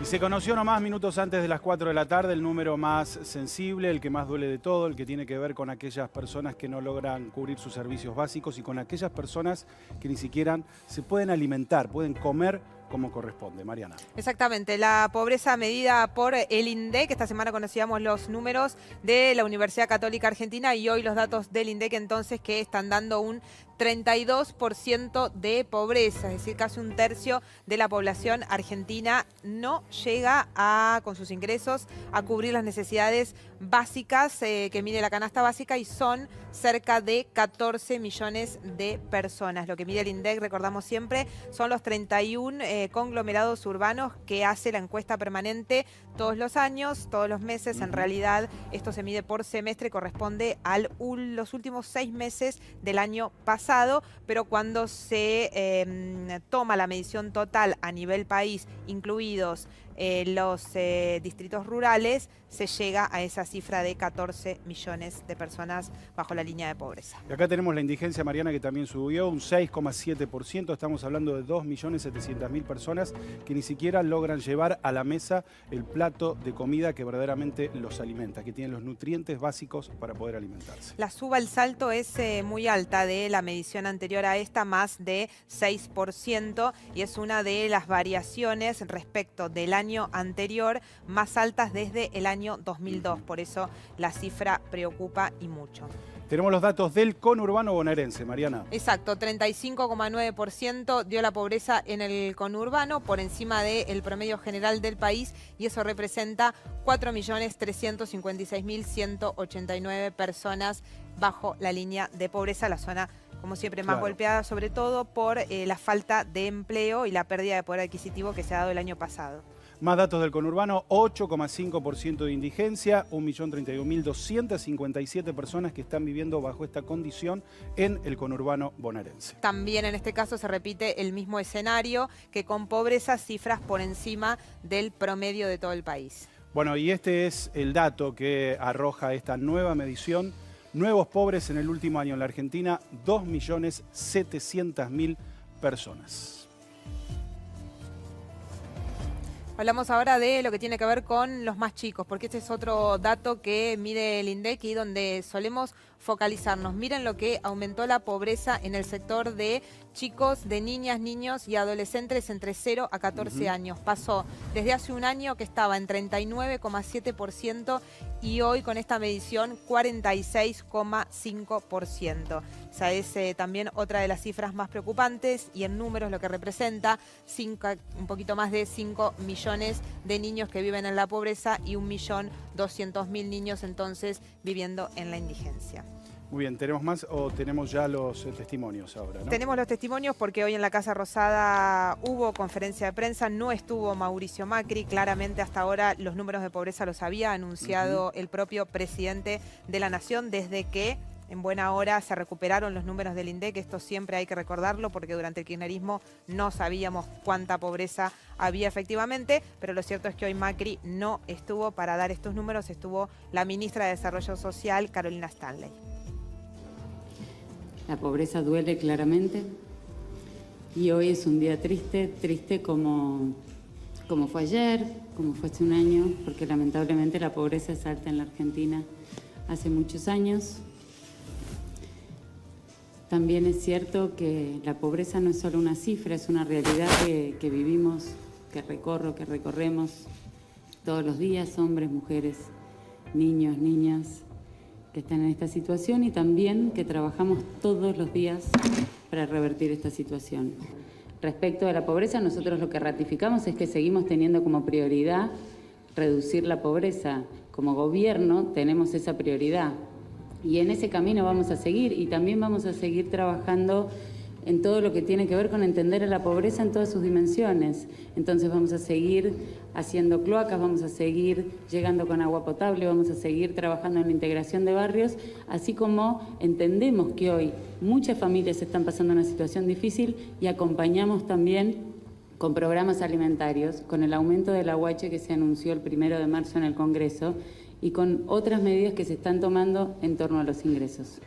Se conoció nomás minutos antes de las 4 de la tarde el número más sensible, el que más duele de todo, el que tiene que ver con aquellas personas que no logran cubrir sus servicios básicos y con aquellas personas que ni siquiera se pueden alimentar, pueden comer como corresponde. Mariana. Exactamente, la pobreza medida por el INDEC. Esta semana conocíamos los números de la Universidad Católica Argentina y hoy los datos del INDEC entonces que están dando un 32% de pobreza, es decir, casi un tercio de la población argentina no llega con sus ingresos a cubrir las necesidades básicas que mide la canasta básica y son cerca de 14 millones de personas. Lo que mide el INDEC, recordamos siempre, son los 31 conglomerados urbanos que hace la encuesta permanente todos los años, todos los meses. En realidad esto se mide por semestre, corresponde a los últimos 6 meses del año pasado, pero cuando se toma la medición total a nivel país, incluidos los distritos rurales, se llega a esa cifra de 14 millones de personas bajo la línea de pobreza. Y acá tenemos la indigencia, Mariana, que también subió un 6,7%. Estamos hablando de 2.700.000 personas que ni siquiera logran llevar a la mesa el plato de comida que verdaderamente los alimenta, que tienen los nutrientes básicos para poder alimentarse. La suba al salto es muy alta de la medición anterior a esta, más de 6%, y es una de las variaciones respecto del año anterior más altas desde el año 2002. Por eso la cifra preocupa y mucho. Tenemos los datos del conurbano bonaerense, Mariana. Exacto, 35,9% dio la pobreza en el conurbano, por encima del promedio general del país, y eso representa 4.356.189 personas bajo la línea de pobreza, la zona, como siempre, más golpeada, sobre todo por la falta de empleo y la pérdida de poder adquisitivo que se ha dado el año pasado. Más datos del conurbano, 8,5% de indigencia, 1.032.257 personas que están viviendo bajo esta condición en el conurbano bonaerense. También en este caso se repite el mismo escenario, que con pobreza, cifras por encima del promedio de todo el país. Bueno, y este es el dato que arroja esta nueva medición. Nuevos pobres en el último año en la Argentina, 2.700.000 personas. Hablamos ahora de lo que tiene que ver con los más chicos, porque este es otro dato que mide el INDEC y donde solemos focalizarnos. Miren lo que aumentó la pobreza en el sector de chicos, de niñas, niños y adolescentes entre 0 a 14 años. Pasó desde hace un año que estaba en 39,7% y hoy con esta medición 46,5%. Esa es también otra de las cifras más preocupantes y en números lo que representa un poquito más de 5 millones de niños que viven en la pobreza y 1.200.000 niños entonces viviendo en la indigencia. Muy bien, ¿tenemos más o tenemos ya los testimonios ahora, no? Tenemos los testimonios porque hoy en la Casa Rosada hubo conferencia de prensa, no estuvo Mauricio Macri. Claramente hasta ahora los números de pobreza los había anunciado el propio presidente de la Nación desde que en buena hora se recuperaron los números del INDEC. Esto siempre hay que recordarlo porque durante el kirchnerismo no sabíamos cuánta pobreza había efectivamente, pero lo cierto es que hoy Macri no estuvo para dar estos números, estuvo la ministra de Desarrollo Social, Carolina Stanley. La pobreza duele claramente y hoy es un día triste, triste como fue ayer, como fue hace un año, porque lamentablemente la pobreza es alta en la Argentina hace muchos años. También es cierto que la pobreza no es solo una cifra, es una realidad que vivimos, que recorremos todos los días, hombres, mujeres, niños, niñas, que están en esta situación y también que trabajamos todos los días para revertir esta situación. Respecto a la pobreza, nosotros lo que ratificamos es que seguimos teniendo como prioridad reducir la pobreza. Como gobierno tenemos esa prioridad y en ese camino vamos a seguir y también vamos a seguir trabajando en todo lo que tiene que ver con entender a la pobreza en todas sus dimensiones. Entonces vamos a seguir haciendo cloacas, vamos a seguir llegando con agua potable, vamos a seguir trabajando en la integración de barrios, así como entendemos que hoy muchas familias están pasando una situación difícil y acompañamos también con programas alimentarios, con el aumento del aguache que se anunció el 1 de marzo en el Congreso y con otras medidas que se están tomando en torno a los ingresos.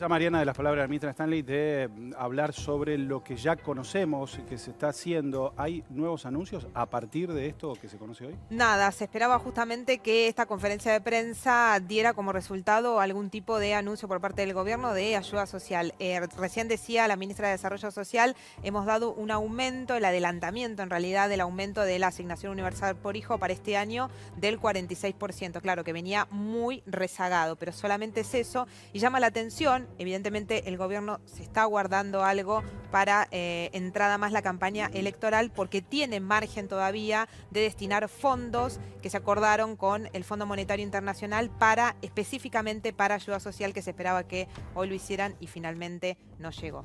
Mariana, de las palabras de la ministra Stanley, de hablar sobre lo que ya conocemos y que se está haciendo. ¿Hay nuevos anuncios a partir de esto que se conoce hoy? Nada, se esperaba justamente que esta conferencia de prensa diera como resultado algún tipo de anuncio por parte del gobierno de ayuda social. Recién decía la ministra de Desarrollo Social, hemos dado un aumento, el adelantamiento en realidad del aumento de la asignación universal por hijo para este año del 46%. Claro que venía muy rezagado, pero solamente es eso y llama la atención. Evidentemente el gobierno se está guardando algo para entrada más la campaña electoral porque tiene margen todavía de destinar fondos que se acordaron con el Fondo Monetario Internacional para específicamente para ayuda social, que se esperaba que hoy lo hicieran y finalmente no llegó.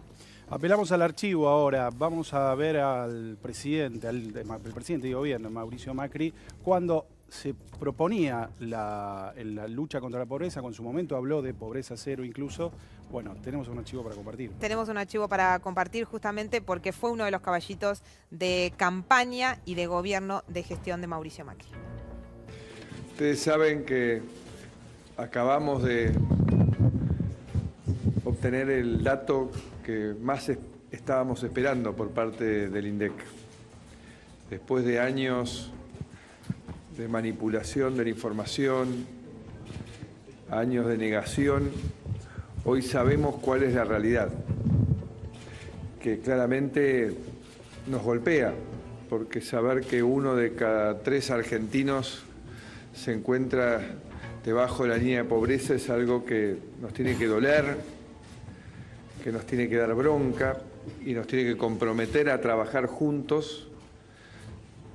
Apelamos al archivo ahora. Vamos a ver al presidente, el presidente de gobierno, Mauricio Macri, cuando se proponía la lucha contra la pobreza, con su momento habló de pobreza cero incluso. Bueno, tenemos un archivo para compartir. Tenemos un archivo para compartir justamente porque fue uno de los caballitos de campaña y de gobierno de gestión de Mauricio Macri. Ustedes saben que acabamos de obtener el dato que más estábamos esperando por parte del INDEC. Después de años de manipulación de la información, años de negación, hoy sabemos cuál es la realidad, que claramente nos golpea, porque saber que 1 de cada 3 argentinos se encuentra debajo de la línea de pobreza es algo que nos tiene que doler, que nos tiene que dar bronca y nos tiene que comprometer a trabajar juntos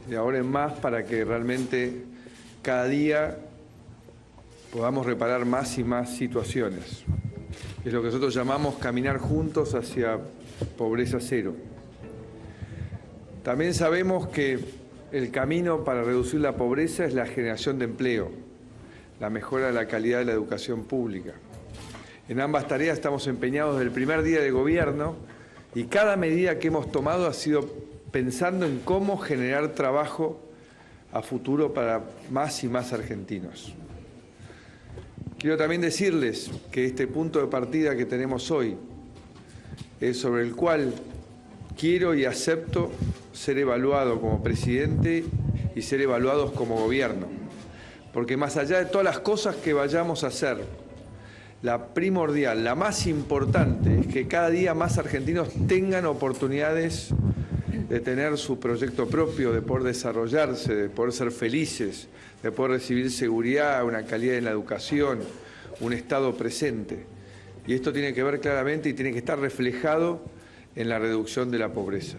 de ahora en más para que realmente cada día podamos reparar más y más situaciones. Es lo que nosotros llamamos caminar juntos hacia pobreza cero. También sabemos que el camino para reducir la pobreza es la generación de empleo, la mejora de la calidad de la educación pública. En ambas tareas estamos empeñados desde el primer día de gobierno y cada medida que hemos tomado ha sido pensando en cómo generar trabajo a futuro para más y más argentinos. Quiero también decirles que este punto de partida que tenemos hoy es sobre el cual quiero y acepto ser evaluado como presidente y ser evaluados como gobierno. Porque más allá de todas las cosas que vayamos a hacer, la primordial, la más importante, es que cada día más argentinos tengan oportunidades de tener su proyecto propio, de poder desarrollarse, de poder ser felices, de poder recibir seguridad, una calidad en la educación, un Estado presente. Y esto tiene que ver claramente y tiene que estar reflejado en la reducción de la pobreza.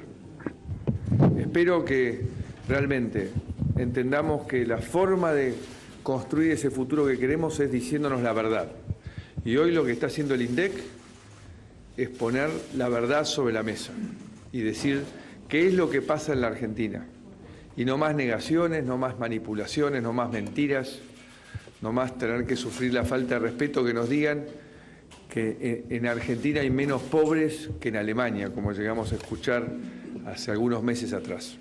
Espero que realmente entendamos que la forma de construir ese futuro que queremos es diciéndonos la verdad. Y hoy lo que está haciendo el INDEC es poner la verdad sobre la mesa y decir qué es lo que pasa en la Argentina. Y no más negaciones, no más manipulaciones, no más mentiras, no más tener que sufrir la falta de respeto que nos digan que en Argentina hay menos pobres que en Alemania, como llegamos a escuchar hace algunos meses atrás.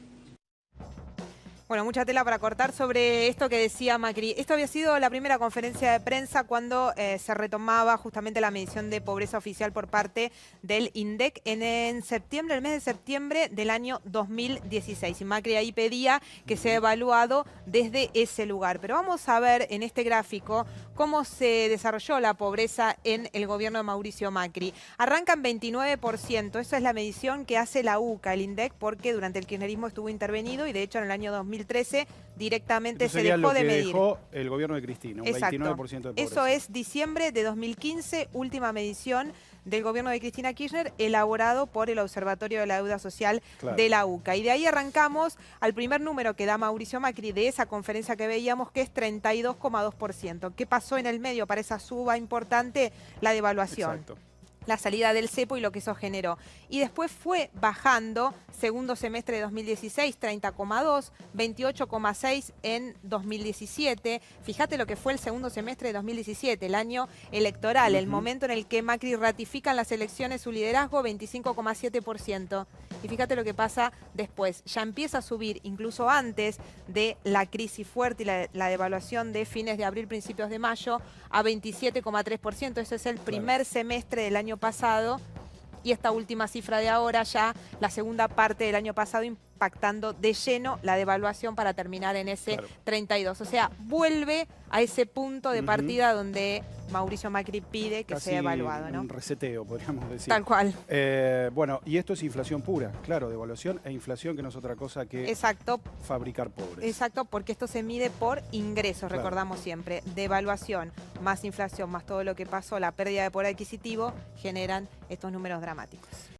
Bueno, mucha tela para cortar sobre esto que decía Macri. Esto había sido la primera conferencia de prensa cuando se retomaba justamente la medición de pobreza oficial por parte del INDEC en septiembre, el mes de septiembre del año 2016. Y Macri ahí pedía que sea evaluado desde ese lugar. Pero vamos a ver en este gráfico cómo se desarrolló la pobreza en el gobierno de Mauricio Macri. Arranca en 29%, esa es la medición que hace la UCA, el INDEC, porque durante el kirchnerismo estuvo intervenido y de hecho en el año 2013 directamente se dejó de medir. Dejó el gobierno de Cristina, un 29% de pobreza. Eso es diciembre de 2015, última medición del gobierno de Cristina Kirchner, elaborado por el Observatorio de la Deuda Social de la UCA. Y de ahí arrancamos al primer número que da Mauricio Macri de esa conferencia que veíamos, que es 32,2%. ¿Qué pasó en el medio para esa suba importante? La devaluación. Exacto. la salida del cepo y lo que eso generó. Y después fue bajando, segundo semestre de 2016, 30,2, 28,6 en 2017. Fíjate lo que fue el segundo semestre de 2017, el año electoral, el momento en el que Macri ratifica en las elecciones su liderazgo, 25,7%. Y fíjate lo que pasa después. Ya empieza a subir, incluso antes de la crisis fuerte y la devaluación de fines de abril, principios de mayo, a 27,3%. Eso es el primer semestre del año pasado. Y esta última cifra de ahora, ya la segunda parte del año pasado, impactando de lleno la devaluación para terminar en ese 32. O sea, vuelve a ese punto de partida donde Mauricio Macri pide que sea evaluado, ¿no? Un reseteo, podríamos decir. Tal cual. Bueno, y esto es inflación pura, claro, devaluación e inflación, que no es otra cosa que fabricar pobres. Exacto, porque esto se mide por ingresos, recordamos siempre. Devaluación más inflación más todo lo que pasó, la pérdida de poder adquisitivo, generan estos números dramáticos.